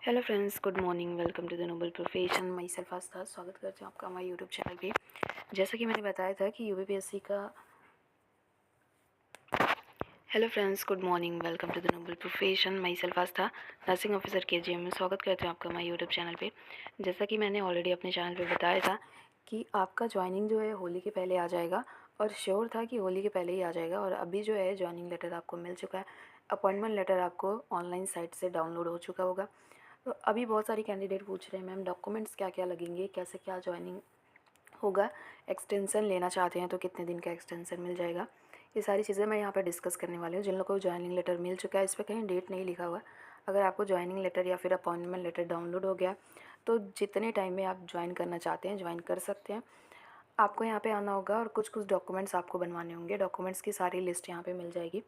Hello friends, good morning. Welcome to the noble profession. Myself Aastha. स्वागत करते हैं आपका हमारे यूट्यूब चैनल पे। जैसा कि मैंने बताया था कि यूपीपीएससी का hello friends, good morning. Welcome to the noble profession. Myself Aastha, nursing officer KGM में स्वागत करते हैं आपका हमारे यूट्यूब चैनल पे। जैसा कि मैंने ऑलरेडी अपने चैनल पे बताया था कि आपका ज्वाइनिंग जो है होली के पहले आ जाएगा, और श्योर था कि होली के पहले ही आ जाएगा। और अभी जो है ज्वाइनिंग लेटर आपको मिल चुका है। अपॉइंटमेंट लेटर आपको ऑनलाइन साइट से डाउनलोड हो चुका होगा। तो अभी बहुत सारी कैंडिडेट पूछ रहे हैं, मैम डॉक्यूमेंट्स क्या क्या लगेंगे, कैसे क्या ज्वाइनिंग होगा, एक्सटेंसन लेना चाहते हैं तो कितने दिन का एक्सटेंसन मिल जाएगा। ये सारी चीज़ें मैं यहाँ पर डिस्कस करने वाली हूँ। जिन लोगों को ज्वाइनिंग लेटर मिल चुका है, इस पर कहीं डेट नहीं लिखा हुआ। अगर आपको ज्वाइनिंग लेटर या फिर अपॉइंटमेंट लेटर डाउनलोड हो गया तो जितने टाइम में आप ज्वाइन करना चाहते हैं ज्वाइन कर सकते हैं। आपको यहाँ पे आना होगा और कुछ कुछ डॉक्यूमेंट्स आपको बनवाने होंगे। डॉक्यूमेंट्स की सारी लिस्ट यहाँ पे मिल जाएगी।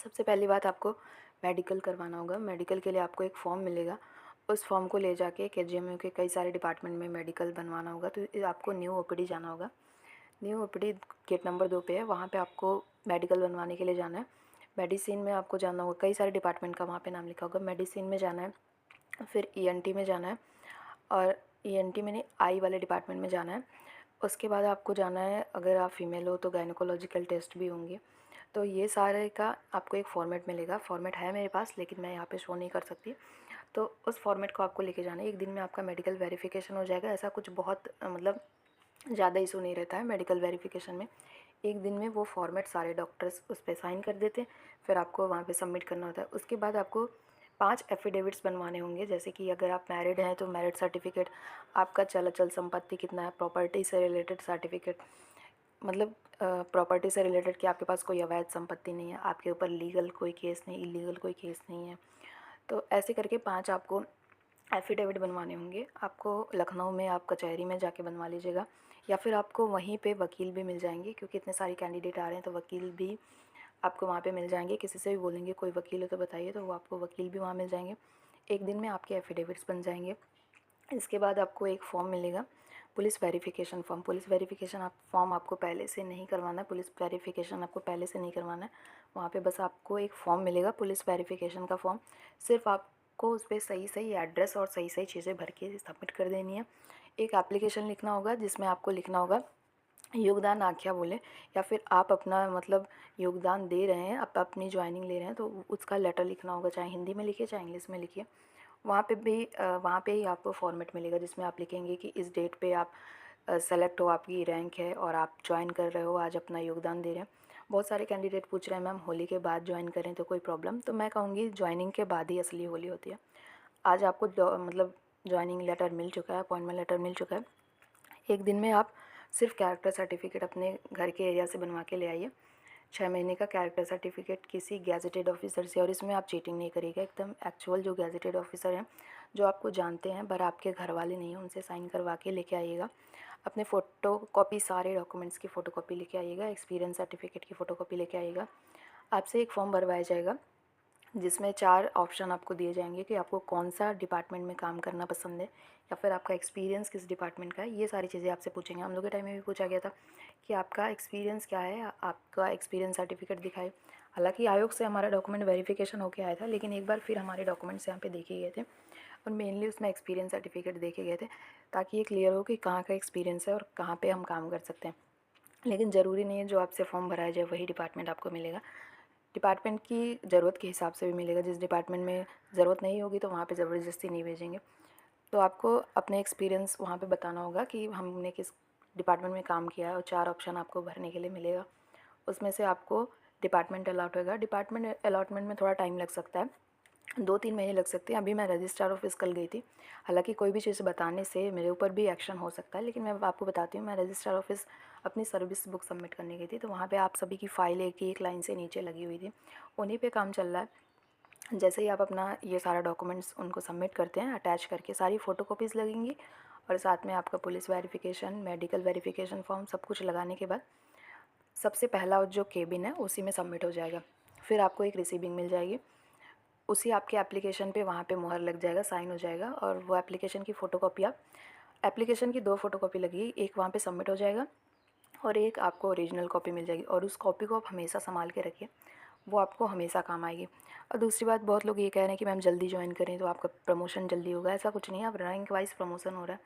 सबसे पहली बात, आपको मेडिकल करवाना होगा। मेडिकल के लिए आपको एक फॉर्म मिलेगा। उस फॉर्म को ले जाके केजीएमयू के कई सारे डिपार्टमेंट में मेडिकल बनवाना होगा। तो आपको न्यू ओपीडी जाना होगा। न्यू ओपीडी गेट नंबर 2 पे है, वहाँ पे आपको मेडिकल बनवाने के लिए जाना है। मेडिसिन में आपको जाना होगा, कई सारे डिपार्टमेंट का वहाँ पे नाम लिखा होगा। मेडिसिन में जाना है, फिर ईएनटी में जाना है, और ईएनटी में नहीं, आई वाले डिपार्टमेंट में जाना है। उसके बाद आपको जाना है, अगर आप फीमेल हो तो गायनोकोलॉजिकल टेस्ट भी होंगे। तो ये सारे का आपको एक फ़ॉर्मेट मिलेगा। फ़ॉर्मेट है मेरे पास, लेकिन मैं यहाँ पे शो नहीं कर सकती। तो उस फॉर्मेट को आपको लेके जाना है। एक दिन में आपका मेडिकल वेरिफिकेशन हो जाएगा। ऐसा कुछ बहुत मतलब ज़्यादा इशू नहीं रहता है मेडिकल वेरिफिकेशन में। एक दिन में वो फॉर्मेट सारे डॉक्टर्स उस पर साइन कर देते हैं, फिर आपको वहाँ पे सबमिट करना होता है। उसके बाद आपको 5 एफिडेविट्स बनवाने होंगे। जैसे कि अगर आप मैरिड हैं तो मैरिड सर्टिफिकेट, आपका चल अचल संपत्ति कितना है, प्रॉपर्टी से रिलेटेड सर्टिफिकेट, मतलब प्रॉपर्टी से रिलेटेड कि आपके पास कोई अवैध संपत्ति नहीं है, आपके ऊपर लीगल कोई केस नहीं, इलीगल कोई केस नहीं है। तो ऐसे करके 5 आपको एफिडेविट बनवाने होंगे। आपको लखनऊ में आप कचहरी में जाके बनवा लीजिएगा, या फिर आपको वहीं पे वकील भी मिल जाएंगे, क्योंकि इतने सारे कैंडिडेट आ रहे हैं तो वकील भी आपको वहाँ पे मिल जाएंगे। किसी से भी बोलेंगे कोई वकील हो तो बताइए, तो वो आपको वकील भी वहाँ मिल जाएंगे। एक दिन में आपके एफिडेविट्स बन जाएंगे। इसके बाद आपको एक फॉर्म मिलेगा, police verification form. Police verification form आपको पहले से नहीं करवाना है। पुलिस वेरिफिकेशन आपको पहले से नहीं करवाना है। वहाँ पे बस आपको एक फॉर्म मिलेगा, पुलिस वेरिफिकेशन का फॉर्म। सिर्फ आपको उस पर सही सही एड्रेस और सही सही चीज़ें भर के सबमिट कर देनी है। एक एप्लीकेशन लिखना होगा जिसमें आपको लिखना होगा योगदान आख्या बोले, या फिर आप अपना मतलब योगदान दे रहे हैं, आप अपनी ज्वाइनिंग ले रहे हैं, तो उसका लेटर लिखना होगा। चाहे हिंदी में लिखिए चाहे इंग्लिश में लिखिए। वहाँ पे भी वहाँ पे ही आपको फॉर्मेट मिलेगा जिसमें आप लिखेंगे कि इस डेट पे आप सेलेक्ट हो, आपकी रैंक है और आप ज्वाइन कर रहे हो, आज अपना योगदान दे रहे हैं। बहुत सारे कैंडिडेट पूछ रहे हैं मैम होली के बाद ज्वाइन करें तो कोई प्रॉब्लम? तो मैं कहूँगी ज्वाइनिंग के बाद ही असली होली होती है। आज आपको मतलब ज्वाइनिंग लेटर मिल चुका है, अपॉइंटमेंट लेटर मिल चुका है। एक दिन में आप सिर्फ कैरेक्टर सर्टिफिकेट अपने घर के एरिया से बनवा के ले आइए। 6 महीने का कैरेक्टर सर्टिफिकेट किसी गैजेटेड ऑफिसर से, और इसमें आप चीटिंग नहीं करिएगा। एकदम एक्चुअल जो गैजेटेड ऑफिसर हैं, जो आपको जानते हैं पर आपके घर वाले नहीं हैं, उनसे साइन करवा के लेके आइएगा। अपने फ़ोटो कॉपी, सारे डॉक्यूमेंट्स की फ़ोटो कॉपी लेके आइएगा। एक्सपीरियंस सर्टिफिकेट की फ़ोटो कॉपी लेके आइएगा। आपसे एक फॉर्म भरवाया जाएगा जिसमें 4 ऑप्शन आपको दिए जाएंगे कि आपको कौन सा डिपार्टमेंट में काम करना पसंद है, या फिर आपका एक्सपीरियंस किस डिपार्टमेंट का है। ये सारी चीज़ें आपसे पूछेंगे। हम लोग के टाइम में भी पूछा गया था कि आपका एक्सपीरियंस क्या है, आपका एक्सपीरियंस सर्टिफिकेट दिखाए। हालांकि आयोग से हमारा डॉक्यूमेंट वेरिफिकेशन होकर आया था, लेकिन एक बार फिर हमारे डॉक्यूमेंट्स यहाँ पे देखे गए थे, और मेनली उसमें एक्सपीरियंस सर्टिफिकेट देखे गए थे, ताकि ये क्लियर हो कि कहाँ का एक्सपीरियंस है और कहाँ पर हम काम कर सकते हैं। लेकिन ज़रूरी नहीं है जो आपसे फॉर्म भराया जाए वही डिपार्टमेंट आपको मिलेगा। डिपार्टमेंट की ज़रूरत के हिसाब से भी मिलेगा। जिस डिपार्टमेंट में ज़रूरत नहीं होगी तो वहाँ पे ज़बरदस्ती नहीं भेजेंगे। तो आपको अपने एक्सपीरियंस वहाँ पे बताना होगा कि हमने किस डिपार्टमेंट में काम किया है, और 4 ऑप्शन आपको भरने के लिए मिलेगा। उसमें से आपको डिपार्टमेंट अलॉट होगा। डिपार्टमेंट अलॉटमेंट में थोड़ा टाइम लग सकता है, 2-3 महीने लग सकते हैं। अभी मैं रजिस्ट्रार ऑफिस कल गई थी। हालांकि कोई भी चीज़ बताने से मेरे ऊपर भी एक्शन हो सकता है, लेकिन मैं आपको बताती हूँ, मैं रजिस्ट्रार ऑफिस अपनी सर्विस बुक सबमिट करने गई थी। तो वहाँ पे आप सभी की फ़ाइल एक ही एक लाइन से नीचे लगी हुई थी, उन्हीं पे काम चल रहा है। जैसे ही आप अपना ये सारा डॉक्यूमेंट्स उनको सबमिट करते हैं, अटैच करके सारी फ़ोटोकॉपीज़ लगेंगी, और साथ में आपका police verification, medical verification form, सब कुछ लगाने के बाद सबसे पहला जो केबिन है उसी में सबमिट हो जाएगा। फिर आपको एक रिसीविंग मिल जाएगी। उसी आपके एप्लीकेशन पे वहाँ पे मुहर लग जाएगा, साइन हो जाएगा, और वो एप्लीकेशन की फ़ोटोकॉपी आप, एप्लीकेशन की 2 फ़ोटोकॉपी लगेगी, एक वहाँ पे सबमिट हो जाएगा और एक आपको ओरिजिनल कॉपी मिल जाएगी। और उस कॉपी को आप हमेशा संभाल के रखिए। वो आपको हमेशा काम आएगी। और दूसरी बात, बहुत लोग ये कह रहे हैं कि मैम जल्दी ज्वाइन करें तो आपका प्रमोशन जल्दी होगा, ऐसा कुछ नहीं है। आप रैंक वाइज प्रमोशन हो रहा है,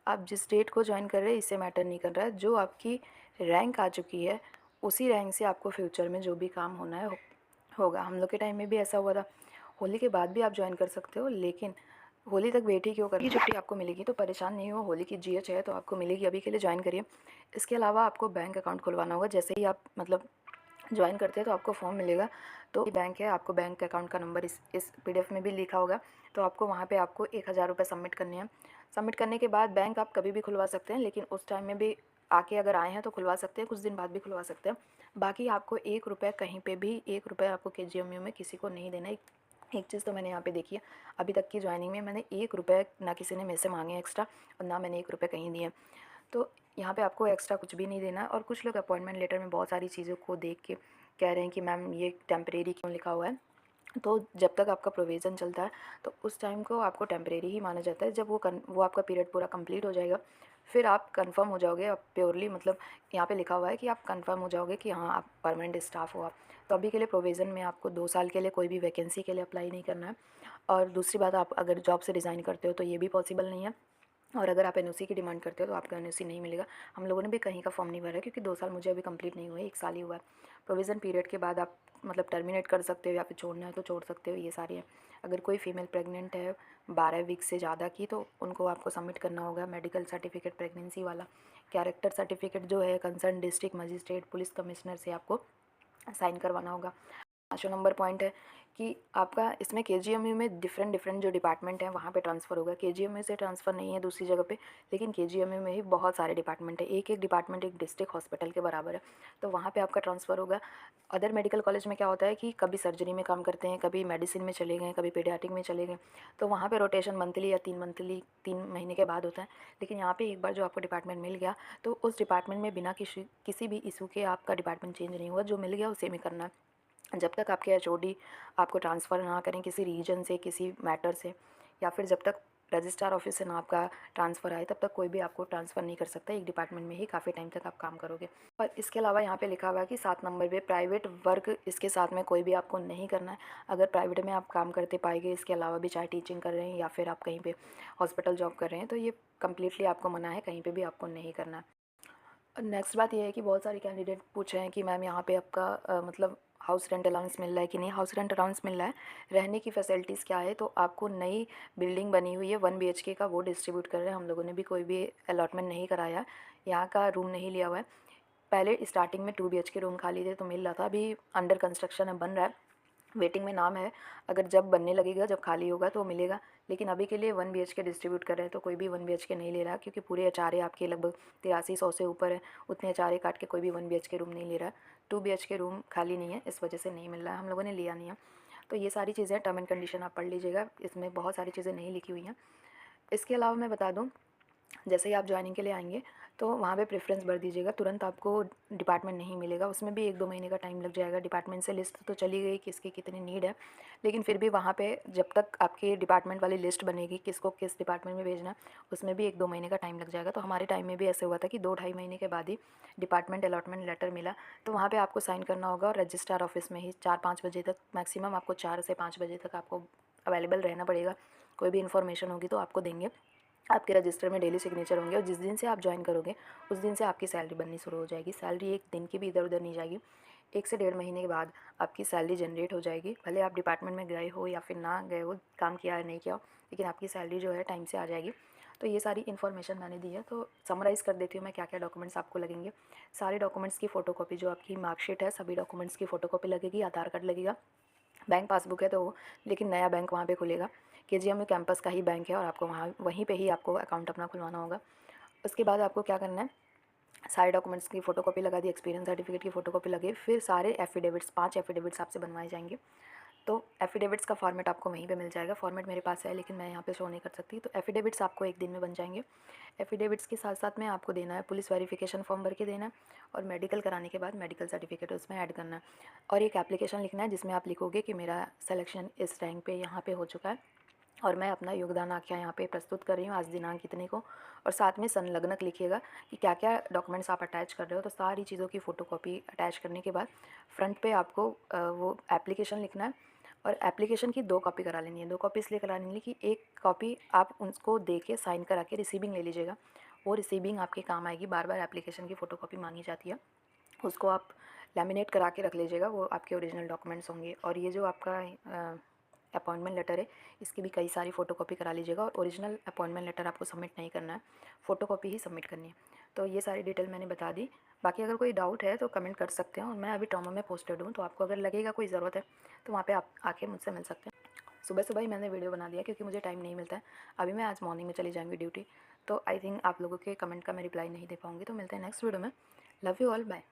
आप जिस डेट को ज्वाइन कर रहे हैं इससे मैटर नहीं कर रहा है। जो आपकी रैंक आ चुकी है उसी रैंक से आपको फ्यूचर में जो भी काम होना है होगा। हम लोग के टाइम में भी ऐसा हुआ था। होली के बाद भी आप ज्वाइन कर सकते हो, लेकिन होली तक वेट ही क्यों करनी, छुट्टी आपको मिलेगी तो परेशान नहीं हो। होली की जीएच है तो आपको मिलेगी, अभी के लिए ज्वाइन करिए। इसके अलावा आपको बैंक अकाउंट खुलवाना होगा। जैसे ही आप मतलब ज्वाइन करते हैं तो आपको फॉर्म मिलेगा, तो बैंक है, आपको बैंक अकाउंट का नंबर इस पीडीएफ में भी लिखा होगा। तो आपको वहाँ पे आपको 1,000 रुपये सबमिट करने हैं। सबमिट करने के बाद बैंक आप कभी भी खुलवा सकते हैं, लेकिन उस टाइम में भी आके अगर आए हैं तो खुलवा सकते हैं, कुछ दिन बाद भी खुलवा सकते हैं। बाकी आपको 1 रुपये कहीं पे भी, 1 रुपये आपको केजीएमयू में किसी को नहीं देना है। एक चीज़ तो मैंने यहाँ पे देखी है, अभी तक की ज्वाइनिंग में मैंने 1 रुपये ना किसी ने मेरे से मांगे एक्स्ट्रा, और ना मैंने 1 रुपये कहीं दिए। तो यहाँ पे आपको एक्स्ट्रा कुछ भी नहीं देना है। और कुछ लोग अपॉइंटमेंट लेटर में बहुत सारी चीज़ों को देख के कह रहे हैं कि मैम ये टेम्परेरी क्यों लिखा हुआ है। तो जब तक आपका प्रोविज़न चलता है तो उस टाइम को आपको टेम्परेरी ही माना जाता है। जब वो आपका पीरियड पूरा कंप्लीट हो जाएगा, फिर आप कंफर्म हो जाओगे। आप प्योरली मतलब यहाँ पे लिखा हुआ है कि आप कंफर्म हो जाओगे कि हाँ आप परमानेंट स्टाफ हो आप। तो अभी के लिए प्रोविज़न में आपको 2 साल के लिए कोई भी वैकेंसी के लिए अप्लाई नहीं करना है। और दूसरी बात, आप अगर जॉब से रिज़ाइन करते हो तो ये भी पॉसिबल नहीं है। और अगर आप एनओसी की डिमांड करते हो तो आपका एनओसी नहीं मिलेगा। हम लोगों ने भी कहीं का फॉर्म नहीं भरा है, क्योंकि 2 साल मुझे अभी कंप्लीट नहीं हुए, 1 साल ही हुआ है। प्रोविज़न पीरियड के बाद आप मतलब टर्मिनेट कर सकते हो, या फिर छोड़ना है तो छोड़ सकते हो, ये सारी है। अगर कोई फीमेल प्रेग्नेंट है 12 वीक से ज़्यादा की, तो उनको आपको सबमिट करना होगा मेडिकल सर्टिफिकेट प्रेगनेंसी वाला। कैरेक्टर सर्टिफिकेट जो है concern district magistrate police commissioner से आपको साइन करवाना होगा। 5वां नंबर पॉइंट है कि आपका इसमें केजीएमयू में डिफरेंट डिफरेंट जो डिपार्टमेंट हैं वहाँ पे ट्रांसफ़र होगा। केजीएमयू से ट्रांसफ़र नहीं है दूसरी जगह पे, लेकिन केजीएमयू में ही बहुत सारे डिपार्टमेंट है। एक एक डिपार्टमेंट एक डिस्ट्रिक्ट हॉस्पिटल के बराबर है, तो वहाँ पे आपका ट्रांसफ़र होगा। अदर मेडिकल कॉलेज में क्या होता है कि कभी सर्जरी में काम करते हैं, कभी मेडिसिन में चले गए, कभी पीडियाट्रिक में चले गए, तो वहाँ पे रोटेशन मंथली या 3 महीने के बाद होता है। लेकिन यहाँ पे एक बार जो आपको डिपार्टमेंट मिल गया तो उस डिपार्टमेंट में बिना किसी भी इशू के आपका डिपार्टमेंट चेंज नहीं हुआ। जो मिल गया उसे में करना है। जब तक आपके एचओडी आपको ट्रांसफ़र ना करें किसी रीजन से, किसी मैटर से, या फिर जब तक रजिस्ट्रार ऑफिस से ना आपका ट्रांसफ़र आए, तब तक कोई भी आपको ट्रांसफ़र नहीं कर सकता। एक डिपार्टमेंट में ही काफ़ी टाइम तक आप काम करोगे। और इसके अलावा यहाँ पे लिखा हुआ है कि 7 नंबर पे प्राइवेट वर्क इसके साथ में कोई भी आपको नहीं करना है। अगर प्राइवेट में आप काम करते पाए गए, इसके अलावा भी चाहे टीचिंग कर रहे हैं या फिर आप कहीं पे हॉस्पिटल जॉब कर रहे हैं, तो ये कम्प्लीटली आपको मना है, कहीं पर भी आपको नहीं करना है। नेक्स्ट बात ये है कि बहुत सारे कैंडिडेट पूछ रहे हैं कि मैम यहाँ पे आपका मतलब हाउस रेंट अलाउंस मिल रहा है कि नहीं। हाउस रेंट अलाउंस मिल रहा है। रहने की फैसिलिटीज़ क्या है, तो आपको नई बिल्डिंग बनी हुई है 1 BHK का, वो डिस्ट्रीब्यूट कर रहे हैं। हम लोगों ने भी कोई भी अलॉटमेंट नहीं कराया, यहाँ का रूम नहीं लिया हुआ है। पहले स्टार्टिंग में 2 BHK रूम खाली थे तो मिल रहा था, अभी अंडर कंस्ट्रक्शन है, बन रहा है, वेटिंग में नाम है। अगर जब बनने लगेगा, जब खाली होगा तो मिलेगा। लेकिन अभी के लिए 1 BHK डिस्ट्रीब्यूट कर रहे हैं, तो कोई भी 1 BHK नहीं ले रहा, क्योंकि पूरे एचआरए आपके लगभग 8300 से ऊपर है। उतने एचआरए काट के कोई भी 1 BHK रूम नहीं ले रहा है। 2 BHK रूम खाली नहीं है, इस वजह से नहीं मिल रहा है, हम लोगों ने लिया नहीं है। तो ये सारी चीज़ें टर्म एंड कंडीशन आप पढ़ लीजिएगा, इसमें बहुत सारी चीज़ें नहीं लिखी हुई हैं। इसके अलावा मैं बता दूँ, जैसे ही आप ज्वाइनिंग के लिए आएंगे तो वहाँ पे प्रेफरेंस भर दीजिएगा। तुरंत आपको डिपार्टमेंट नहीं मिलेगा, उसमें भी 1-2 महीने का टाइम लग जाएगा। डिपार्टमेंट से लिस्ट तो चली गई किसकी कितनी नीड है, लेकिन फिर भी वहाँ पे जब तक आपकी डिपार्टमेंट वाली लिस्ट बनेगी किसको किस डिपार्टमेंट में भेजना है, उसमें भी 1-2 महीने का टाइम लग जाएगा। तो हमारे टाइम में भी ऐसे हुआ था कि 2-2.5 महीने के बाद ही डिपार्टमेंट अलॉटमेंट लेटर मिला। तो वहाँ पर आपको साइन करना होगा, और रजिस्ट्रार ऑफिस में ही 4-5 बजे तक, मैक्सिमम आपको 4 से 5 बजे तक आपको अवेलेबल रहना पड़ेगा। कोई भी इन्फॉर्मेशन होगी तो आपको देंगे। आपके रजिस्टर में डेली सिग्नेचर होंगे, और जिस दिन से आप ज्वाइन करोगे उस दिन से आपकी सैलरी बननी शुरू हो जाएगी। सैलरी एक दिन की भी इधर उधर नहीं जाएगी। 1 से 1.5 महीने के बाद आपकी सैलरी जनरेट हो जाएगी। भले आप डिपार्टमेंट में गए हो या फिर ना गए हो, काम किया है नहीं किया हो, लेकिन आपकी सैलरी जो है टाइम से आ जाएगी। तो ये सारी इन्फॉर्मेशन मैंने दी है, तो समराइज़ कर देती हूँ मैं क्या क्या डॉक्यूमेंट्स आपको लगेंगे। सारे डॉक्यूमेंट्स की फ़ोटोकॉपी, जो आपकी मार्कशीट है, सभी डॉक्यूमेंट्स की फ़ोटोकॉपी लगेगी। आधार कार्ड लगेगा। बैंक पासबुक है तो वो, लेकिन नया बैंक वहाँ पे खुलेगा। केजीएमयू कैंपस का ही बैंक है, और आपको वहाँ वहीं पे ही आपको अकाउंट अपना खुलवाना होगा। उसके बाद आपको क्या करना है, सारे डॉक्यूमेंट्स की फ़ोटोकॉपी लगा दी, एक्सपीरियंस सर्टिफिकेट की फ़ोटोकॉपी लगे, फिर सारे एफिडेविट्स 5 एफिडेविट्स आपसे बनवाए जाएंगे। तो एफिडेविट्स का फॉर्मेट आपको वहीं पे मिल जाएगा। फॉर्मेट मेरे पास है, लेकिन मैं यहाँ पे शो नहीं कर सकती। तो एफिडेविट्स आपको एक दिन में बन जाएंगे। एफिडेविट्स के साथ साथ में आपको देना है पुलिस वेरिफिकेशन फॉर्म भर के देना है, और मेडिकल कराने के बाद मेडिकल सर्टिफिकेट उसमें ऐड करना है, और एक एप्लीकेशन लिखना है जिसमें आप लिखोगे कि मेरा सिलेक्शन इस रैंक पे यहाँ पे हो चुका है, और मैं अपना योगदान आख्या यहाँ पे प्रस्तुत कर रही हूँ आज दिनांक इतने को। और साथ में संलग्नक लिखिएगा कि क्या क्या डॉक्यूमेंट्स आप अटैच कर रहे हो। तो सारी चीज़ों की फ़ोटोकॉपी अटैच करने के बाद फ्रंट पे आपको वो एप्लीकेशन लिखना है और एप्लीकेशन की 2 कॉपी करा लेनी है। 2 कॉपी इसलिए करा लेनी है कि एक कॉपी आप उसको दे के साइन करा के रिसीविंग ले लीजिएगा। वो रिसीविंग आपके काम आएगी, बार बार एप्लीकेशन की फ़ोटोकॉपी मांगी जाती है, उसको आप लैमिनेट करा के रख लीजिएगा, वो आपके ओरिजिनल डॉक्यूमेंट्स होंगे। और ये जो आपका अपॉइंटमेंट लेटर है, इसकी भी कई सारी फ़ोटोकॉपी करा लीजिएगा। और ओरिजिनल अपॉइंटमेंट लेटर आपको सबमिट नहीं करना है, फ़ोटोकॉपी ही सबमिट करनी है। तो ये सारी डिटेल मैंने बता दी। बाकी अगर कोई डाउट है तो कमेंट कर सकते हैं। और मैं अभी ट्रॉमा में पोस्टेड हूँ, तो आपको अगर लगेगा कोई ज़रूरत है तो वहाँ पे आप आके मुझसे मिल सकते हैं। सुबह सुबह ही मैंने वीडियो बना दिया क्योंकि मुझे टाइम नहीं मिलता है। अभी मैं आज मॉर्निंग में चली जाऊँगी ड्यूटी, तो आई थिंक आप लोगों के कमेंट का मैं रिप्लाई नहीं दे पाऊँगी। तो मिलते हैं नेक्स्ट वीडियो में। Love you all, bye.